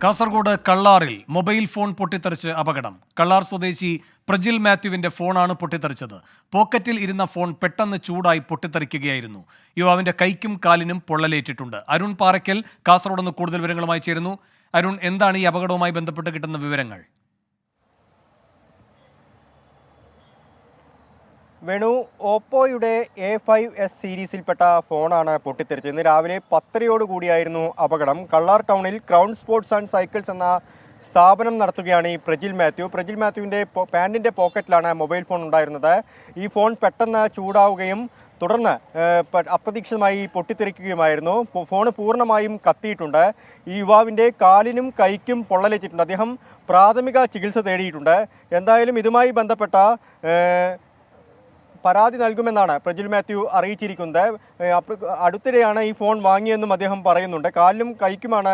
Kasaragod കള്ളാറിൽ mobile phone പൊട്ടിത്തെറിച്ച് അപകടം. കള്ളാർ സ്വദേശി പ്രജിൽ മാത്യുവിന്റെ ഫോണാണ് പൊട്ടിത്തെറിച്ചത്. പോക്കറ്റിൽ ഇരുന്ന ഫോൺ പെട്ടെന്ന് ചൂടായി പൊട്ടിത്തെറിക്കുകയായിരുന്നു. യുവാവിന്റെ കൈക്കും കാലിനും പൊള്ളലേറ്റിട്ടുണ്ട്. അരുൺ പാറയ്ക്കൽ കാസർഗോഡ് നിന്ന് കൂടുതൽ വിവരങ്ങളുമായി ചേരുന്നു. അരുൺ, എന്താണ് ഈ അപകടവുമായി ബന്ധപ്പെട്ട് കിട്ടുന്ന വിവരങ്ങൾ? വേണു, ഓപ്പോയുടെ A5s സീരീസിൽപ്പെട്ട ഫോണാണ് പൊട്ടിത്തെറിച്ചത്. ഇന്ന് രാവിലെ 10:30 കൂടിയായിരുന്നു അപകടം. കള്ളാർ ടൗണിൽ ക്രൗൺ സ്പോർട്സ് ആൻഡ് സൈക്കിൾസ് എന്ന സ്ഥാപനം നടത്തുകയാണ് ഈ പ്രജിൽ മാത്യുവിൻ്റെ പാൻറ്റിൻ്റെ പോക്കറ്റിലാണ് മൊബൈൽ ഫോൺ ഉണ്ടായിരുന്നത്. ഈ ഫോൺ പെട്ടെന്ന് ചൂടാവുകയും തുടർന്ന് അപ്രതീക്ഷിതമായി പൊട്ടിത്തെറിക്കുകയുമായിരുന്നു. ഫോൺ പൂർണ്ണമായും കത്തിയിട്ടുണ്ട്. ഈ യുവാവിൻ്റെ കാലിനും കൈക്കും പൊള്ളലേറ്റിട്ടുണ്ട്. അദ്ദേഹം പ്രാഥമിക ചികിത്സ തേടിയിട്ടുണ്ട്. എന്തായാലും ഇതുമായി ബന്ധപ്പെട്ട പരാതി നൽകുമെന്നാണ് പ്രജിൽ മാത്യു അറിയിച്ചിരിക്കുന്നത്. അടുത്തിടെയാണ് ഈ ഫോൺ വാങ്ങിയെന്നും അദ്ദേഹം പറയുന്നുണ്ട്. കാലിനും കൈക്കുമാണ്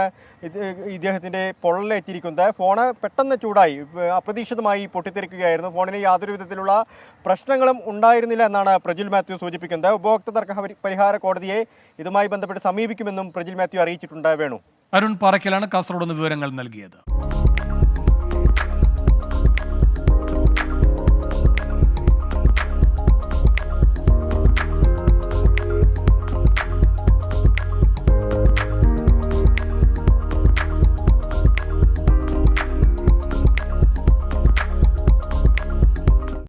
ഇദ്ദേഹത്തിൻ്റെ പൊള്ളലേറ്റിരിക്കുന്നത്. ഫോണ് പെട്ടെന്ന് ചൂടായി അപ്രതീക്ഷിതമായി പൊട്ടിത്തെറിക്കുകയായിരുന്നു. ഫോണിന് യാതൊരു വിധത്തിലുള്ള പ്രശ്നങ്ങളും ഉണ്ടായിരുന്നില്ല എന്നാണ് പ്രജിൽ മാത്യു സൂചിപ്പിക്കുന്നത്. ഉപഭോക്തൃ തർക്ക പരിഹാര കോടതിയെ ഇതുമായി ബന്ധപ്പെട്ട് സമീപിക്കുമെന്നും പ്രജിൽ മാത്യു അറിയിച്ചിട്ടുണ്ട്. വേണു, അരുൺ പാറയ്ക്കലാണ് കാസർഗോഡ് നിന്ന് വിവരങ്ങൾ നൽകിയത്.